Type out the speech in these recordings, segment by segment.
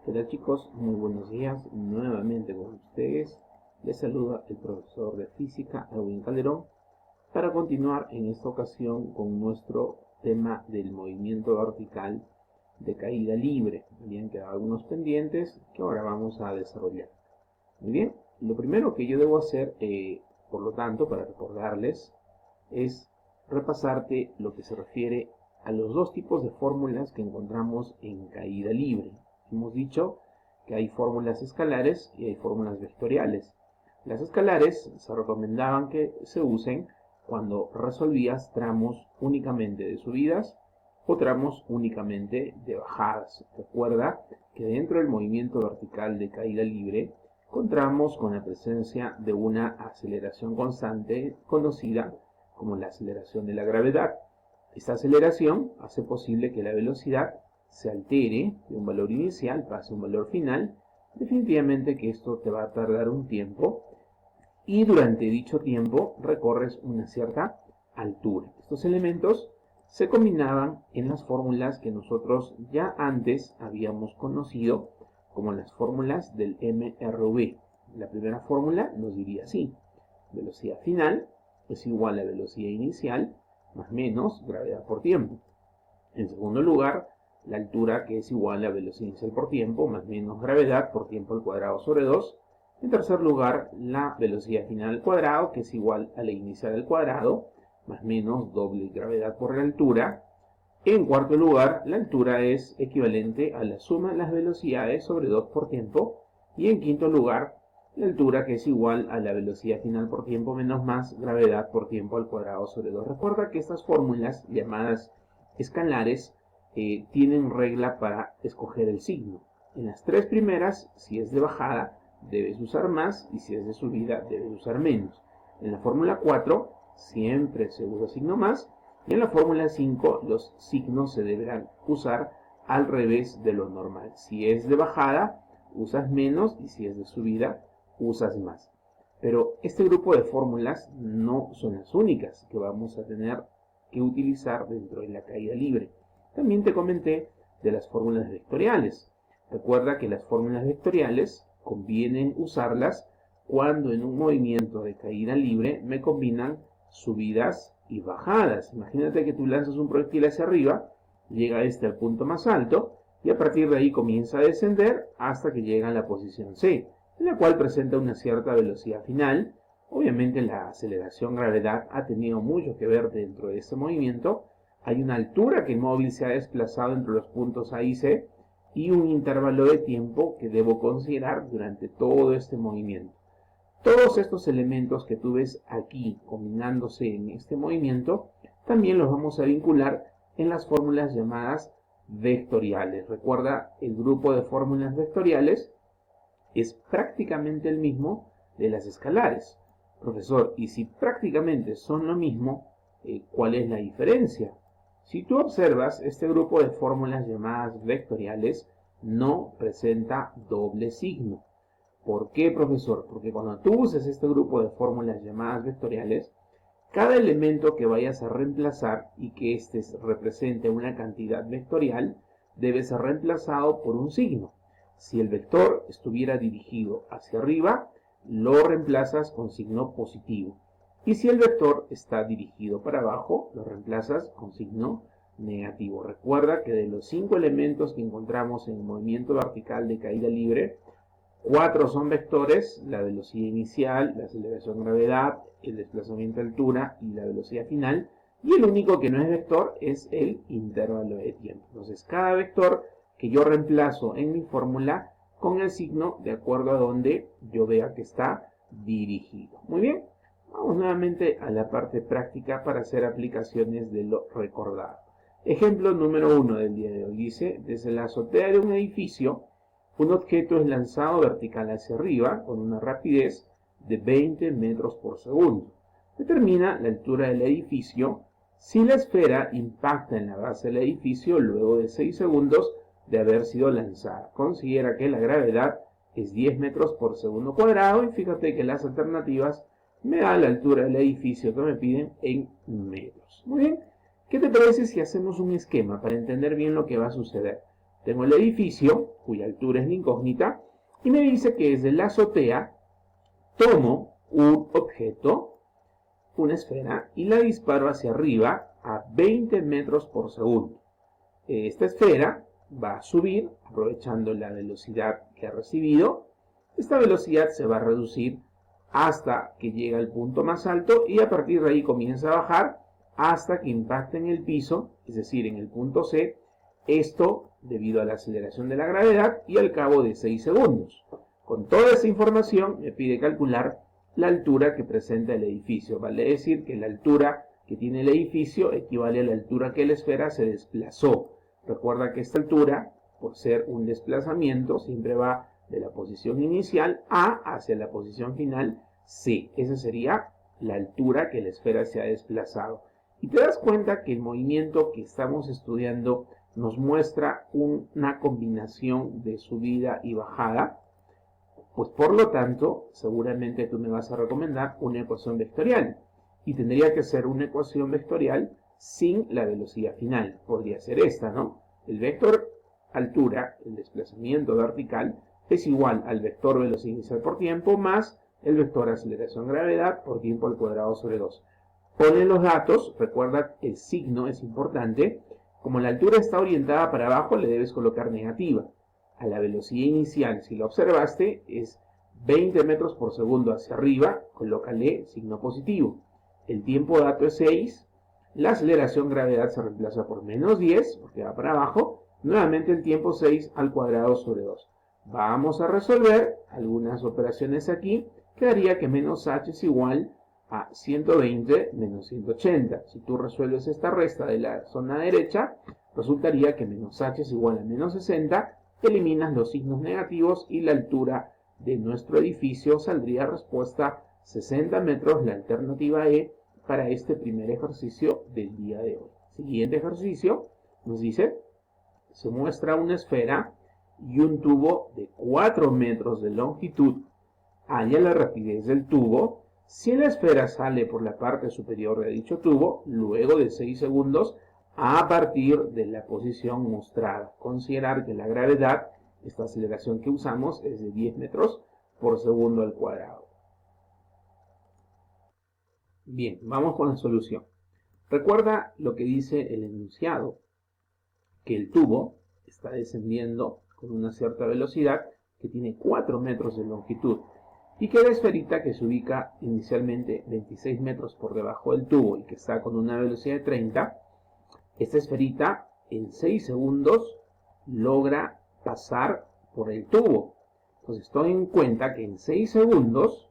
¿Qué tal, chicos? Muy buenos días. Nuevamente con ustedes les saluda el profesor de física Edwin Calderón para continuar en esta ocasión con nuestro tema del movimiento vertical de caída libre. Habían quedado algunos pendientes que ahora vamos a desarrollar. Muy bien, lo primero que yo debo hacer, por lo tanto, para recordarles, es repasarte lo que se refiere a los dos tipos de fórmulas que encontramos en caída libre. Hemos dicho que hay fórmulas escalares y hay fórmulas vectoriales. Las escalares se recomendaban que se usen cuando resolvías tramos únicamente de subidas o tramos únicamente de bajadas. Recuerda que dentro del movimiento vertical de caída libre encontramos con la presencia de una aceleración constante conocida como la aceleración de la gravedad. Esta aceleración hace posible que la velocidad se altere de un valor inicial, pase a un valor final. Definitivamente que esto te va a tardar un tiempo y durante dicho tiempo recorres una cierta altura. Estos elementos se combinaban en las fórmulas que nosotros ya antes habíamos conocido como las fórmulas del MRV. La primera fórmula nos diría así: velocidad final es igual a velocidad inicial más menos gravedad por tiempo. En segundo lugar, la altura, que es igual a velocidad inicial por tiempo más menos gravedad por tiempo al cuadrado sobre 2. En tercer lugar, la velocidad final al cuadrado, que es igual a la inicial al cuadrado más menos doble gravedad por la altura. En cuarto lugar, la altura es equivalente a la suma de las velocidades sobre 2 por tiempo. Y en quinto lugar, la altura, que es igual a la velocidad final por tiempo menos más gravedad por tiempo al cuadrado sobre 2. Recuerda que estas fórmulas llamadas escalares tienen regla para escoger el signo. En las tres primeras, si es de bajada, debes usar más, y si es de subida, debes usar menos. En la fórmula 4 siempre se usa signo más, y en la fórmula 5 los signos se deberán usar al revés de lo normal. Si es de bajada, usas menos, y si es de subida, usas más. Pero este grupo de fórmulas no son las únicas que vamos a tener que utilizar dentro de la caída libre. También te comenté de las fórmulas vectoriales. Recuerda que las fórmulas vectoriales conviene usarlas cuando en un movimiento de caída libre me combinan subidas y bajadas. Imagínate que tú lanzas un proyectil hacia arriba, llega al punto más alto y a partir de ahí comienza a descender hasta que llega a la posición C, en la cual presenta una cierta velocidad final. Obviamente la aceleración gravedad ha tenido mucho que ver dentro de este movimiento. Hay una altura que el móvil se ha desplazado entre los puntos A y C y un intervalo de tiempo que debo considerar durante todo este movimiento. Todos estos elementos que tú ves aquí combinándose en este movimiento también los vamos a vincular en las fórmulas llamadas vectoriales. Recuerda, el grupo de fórmulas vectoriales es prácticamente el mismo de las escalares. Profesor, y si prácticamente son lo mismo, ¿cuál es la diferencia? Si tú observas, este grupo de fórmulas llamadas vectoriales no presenta doble signo. ¿Por qué, profesor? Porque cuando tú uses este grupo de fórmulas llamadas vectoriales, cada elemento que vayas a reemplazar y que éste represente una cantidad vectorial debe ser reemplazado por un signo. Si el vector estuviera dirigido hacia arriba, lo reemplazas con signo positivo. Y si el vector está dirigido para abajo, lo reemplazas con signo negativo. Recuerda que de los 5 elementos que encontramos en el movimiento vertical de caída libre, 4 son vectores: la velocidad inicial, la aceleración gravedad, el desplazamiento altura y la velocidad final. Y el único que no es vector es el intervalo de tiempo. Entonces, cada vector que yo reemplazo en mi fórmula con el signo de acuerdo a donde yo vea que está dirigido. Muy bien, vamos nuevamente a la parte práctica para hacer aplicaciones de lo recordado. Ejemplo número 1 del día de hoy dice: desde la azotea de un edificio, un objeto es lanzado vertical hacia arriba con una rapidez de 20 metros por segundo. Determina la altura del edificio si la esfera impacta en la base del edificio luego de 6 segundos de haber sido lanzada. Considera que la gravedad es 10 metros por segundo cuadrado y fíjate que las alternativas me dan la altura del edificio que me piden en metros. Muy bien, ¿qué te parece si hacemos un esquema para entender bien lo que va a suceder? Tengo el edificio, cuya altura es la incógnita, y me dice que desde la azotea tomo un objeto, una esfera, y la disparo hacia arriba a 20 metros por segundo. Esta esfera va a subir aprovechando la velocidad que ha recibido. Esta velocidad se va a reducir hasta que llega al punto más alto y a partir de ahí comienza a bajar hasta que impacte en el piso, es decir, en el punto C, esto debido a la aceleración de la gravedad y al cabo de 6 segundos. Con toda esa información me pide calcular la altura que presenta el edificio. Vale decir que la altura que tiene el edificio equivale a la altura que la esfera se desplazó. Recuerda que esta altura, por ser un desplazamiento, siempre va de la posición inicial A hacia la posición final C. Esa sería la altura que la esfera se ha desplazado. Y te das cuenta que el movimiento que estamos estudiando nos muestra una combinación de subida y bajada. Pues por lo tanto, seguramente tú me vas a recomendar una ecuación vectorial. Y tendría que ser una ecuación vectorial sin la velocidad final. Podría ser esta, ¿no? El vector altura, el desplazamiento vertical, es igual al vector velocidad inicial por tiempo más el vector aceleración gravedad por tiempo al cuadrado sobre 2. Ponle los datos, recuerda el signo es importante. Como la altura está orientada para abajo, le debes colocar negativa. A la velocidad inicial, si lo observaste, es 20 metros por segundo hacia arriba, colócale signo positivo. El tiempo dato es 6. La aceleración gravedad se reemplaza por menos 10, porque va para abajo. Nuevamente el tiempo 6 al cuadrado sobre 2. Vamos a resolver algunas operaciones aquí, que daría que menos h es igual a 120 menos 180. Si tú resuelves esta resta de la zona derecha, resultaría que menos h es igual a menos 60. Eliminas los signos negativos y la altura de nuestro edificio saldría respuesta 60 metros, la alternativa E, para este primer ejercicio del día de hoy. Siguiente ejercicio nos dice, se muestra una esfera y un tubo de 4 metros de longitud. Halla la rapidez del tubo. Si la esfera sale por la parte superior de dicho tubo, luego de 6 segundos, a partir de la posición mostrada. Considerar que la gravedad, esta aceleración que usamos, es de 10 metros por segundo al cuadrado. Bien, vamos con la solución. Recuerda lo que dice el enunciado, que el tubo está descendiendo con una cierta velocidad que tiene 4 metros de longitud y que la esferita, que se ubica inicialmente 26 metros por debajo del tubo y que está con una velocidad de 30, esta esferita en 6 segundos logra pasar por el tubo. Entonces ten en cuenta que en 6 segundos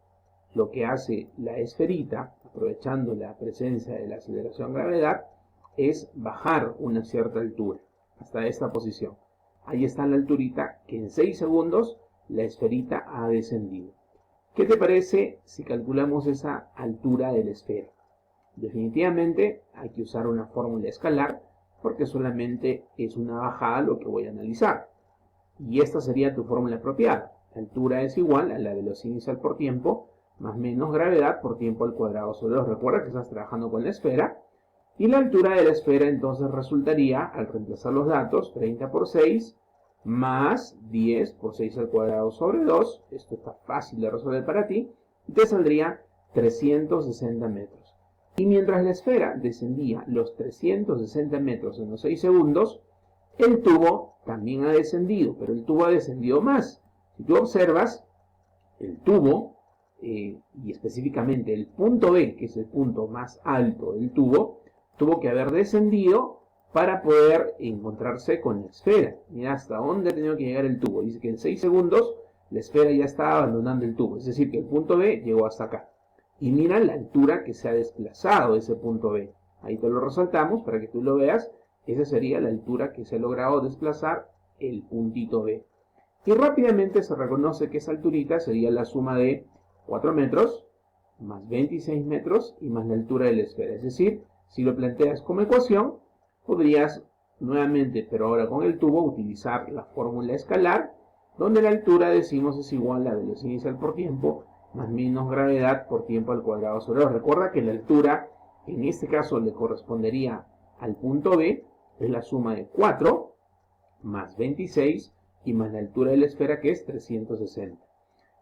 lo que hace la esferita, aprovechando la presencia de la aceleración gravedad, es bajar una cierta altura hasta esta posición. Ahí está la alturita que en 6 segundos la esferita ha descendido. ¿Qué te parece si calculamos esa altura de la esfera? Definitivamente hay que usar una fórmula escalar porque solamente es una bajada lo que voy a analizar. Y esta sería tu fórmula apropiada. La altura es igual a la velocidad inicial por tiempo más menos gravedad por tiempo al cuadrado sobre 2. Recuerda que estás trabajando con la esfera. Y la altura de la esfera entonces resultaría, al reemplazar los datos, 30 por 6 más 10 por 6 al cuadrado sobre 2. Esto está fácil de resolver para ti. Y te saldría 360 metros. Y mientras la esfera descendía los 360 metros en los 6 segundos, el tubo también ha descendido, pero el tubo ha descendido más. Si tú observas, el tubo, y específicamente el punto B, que es el punto más alto del tubo, tuvo que haber descendido para poder encontrarse con la esfera. Mira hasta dónde ha tenido que llegar el tubo. Dice que en 6 segundos la esfera ya está abandonando el tubo. Es decir, que el punto B llegó hasta acá. Y mira la altura que se ha desplazado ese punto B. Ahí te lo resaltamos para que tú lo veas. Esa sería la altura que se ha logrado desplazar el puntito B. Y rápidamente se reconoce que esa alturita sería la suma de 4 metros más 26 metros y más la altura de la esfera. Es decir, si lo planteas como ecuación, podrías nuevamente, pero ahora con el tubo, utilizar la fórmula escalar, donde la altura decimos es igual a la velocidad inicial por tiempo más menos gravedad por tiempo al cuadrado sobre 2. Recuerda que la altura, en este caso le correspondería al punto B, es la suma de 4 más 26 y más la altura de la esfera que es 360.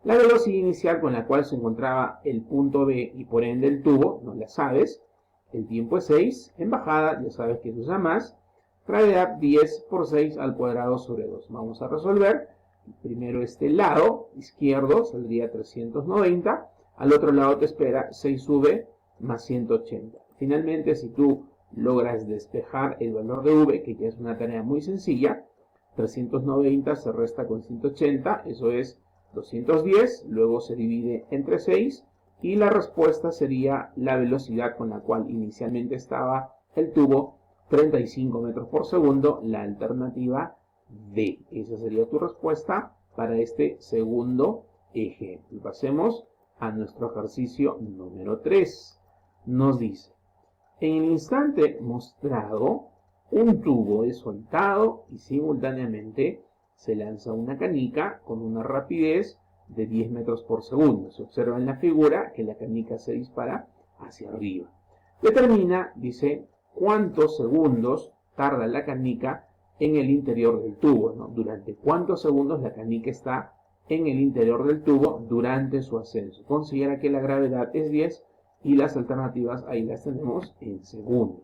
La velocidad inicial con la cual se encontraba el punto B y por ende el tubo, no la sabes. El tiempo es 6. En bajada ya sabes que se usa más. Gravedad 10 por 6 al cuadrado sobre 2. Vamos a resolver. Primero este lado izquierdo saldría 390. Al otro lado te espera 6v más 180. Finalmente, si tú logras despejar el valor de v, que ya es una tarea muy sencilla, 390 se resta con 180, eso es 210, luego se divide entre 6 y la respuesta sería la velocidad con la cual inicialmente estaba el tubo, 35 metros por segundo, la alternativa D. Esa sería tu respuesta para este segundo ejemplo. Pasemos a nuestro ejercicio número 3. Nos dice, en el instante mostrado, un tubo es soltado y simultáneamente se lanza una canica con una rapidez de 10 metros por segundo. Se observa en la figura que la canica se dispara hacia arriba. Determina, dice, cuántos segundos tarda la canica en el interior del tubo, ¿no? Durante cuántos segundos la canica está en el interior del tubo durante su ascenso. Considera que la gravedad es 10 y las alternativas ahí las tenemos en segundos.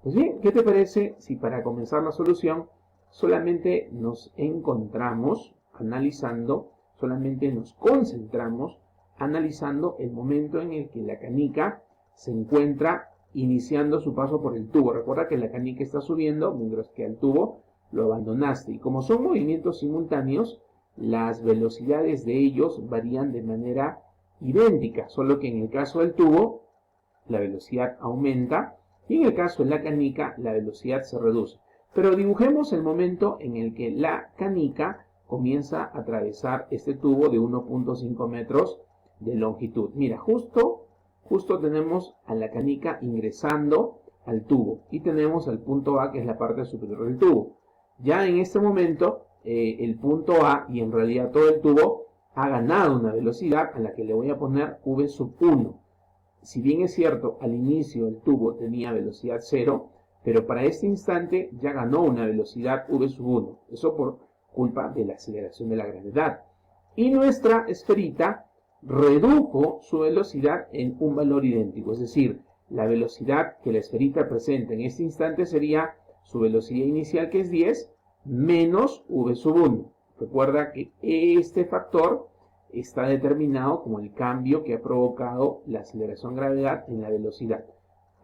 Pues bien, ¿qué te parece si para comenzar la solución solamente nos encontramos analizando, solamente nos concentramos analizando el momento en el que la canica se encuentra iniciando su paso por el tubo? Recuerda que la canica está subiendo mientras que al tubo lo abandonaste. Y como son movimientos simultáneos, las velocidades de ellos varían de manera idéntica, solo que en el caso del tubo la velocidad aumenta y en el caso de la canica la velocidad se reduce. Pero dibujemos el momento en el que la canica comienza a atravesar este tubo de 1.5 metros de longitud. Mira, justo tenemos a la canica ingresando al tubo y tenemos el punto A, que es la parte superior del tubo. Ya en este momento el punto A y en realidad todo el tubo ha ganado una velocidad a la que le voy a poner v sub 1. Si bien es cierto, al inicio el tubo tenía velocidad 0, pero para este instante ya ganó una velocidad v sub 1. Eso por culpa de la aceleración de la gravedad. Y nuestra esferita redujo su velocidad en un valor idéntico. Es decir, la velocidad que la esferita presenta en este instante sería su velocidad inicial, que es 10, menos v sub 1. Recuerda que este factor está determinado como el cambio que ha provocado la aceleración gravedad en la velocidad.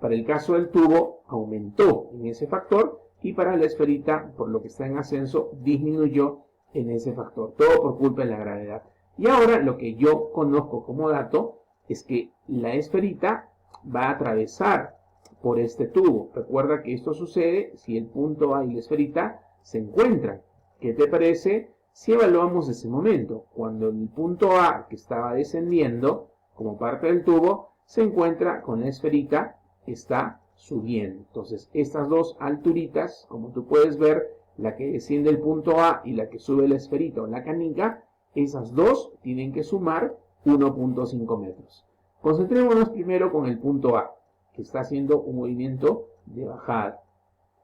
Para el caso del tubo aumentó en ese factor y para la esferita, por lo que está en ascenso, disminuyó en ese factor. Todo por culpa de la gravedad. Y ahora lo que yo conozco como dato es que la esferita va a atravesar por este tubo. Recuerda que esto sucede si el punto A y la esferita se encuentran. ¿Qué te parece si evaluamos ese momento? Cuando el punto A, que estaba descendiendo como parte del tubo, se encuentra con la esferita que está subiendo. Entonces, estas dos alturitas, como tú puedes ver, la que desciende el punto A y la que sube la esferita o la canica, esas dos tienen que sumar 1.5 metros. Concentrémonos primero con el punto A, que está haciendo un movimiento de bajada.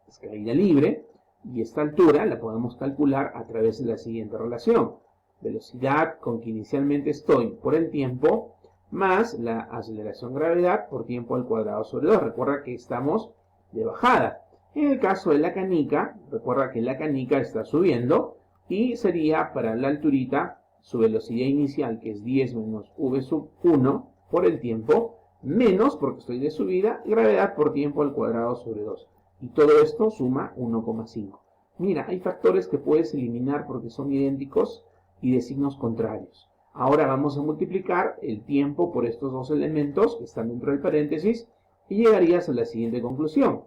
Es caída libre. Y esta altura la podemos calcular a través de la siguiente relación. Velocidad con que inicialmente estoy por el tiempo más la aceleración gravedad por tiempo al cuadrado sobre 2. Recuerda que estamos de bajada. En el caso de la canica, recuerda que la canica está subiendo y sería para la alturita su velocidad inicial, que es 10 menos v sub 1 por el tiempo, menos, porque estoy de subida, gravedad por tiempo al cuadrado sobre 2. Y todo esto suma 1,5. Mira, hay factores que puedes eliminar porque son idénticos y de signos contrarios. Ahora vamos a multiplicar el tiempo por estos dos elementos que están dentro del paréntesis y llegarías a la siguiente conclusión.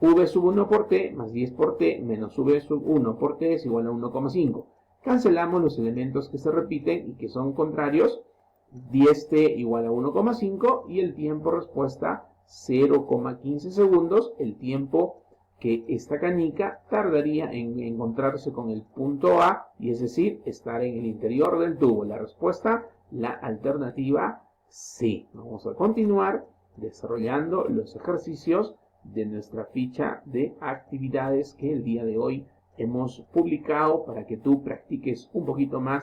V sub 1 por t más 10 por t menos v sub 1 por t es igual a 1,5. Cancelamos los elementos que se repiten y que son contrarios. 10t igual a 1,5 y el tiempo respuesta 0,15 segundos, el tiempo que esta canica tardaría en encontrarse con el punto A, y es decir, estar en el interior del tubo. La respuesta, la alternativa C. Vamos a continuar desarrollando los ejercicios de nuestra ficha de actividades que el día de hoy hemos publicado para que tú practiques un poquito más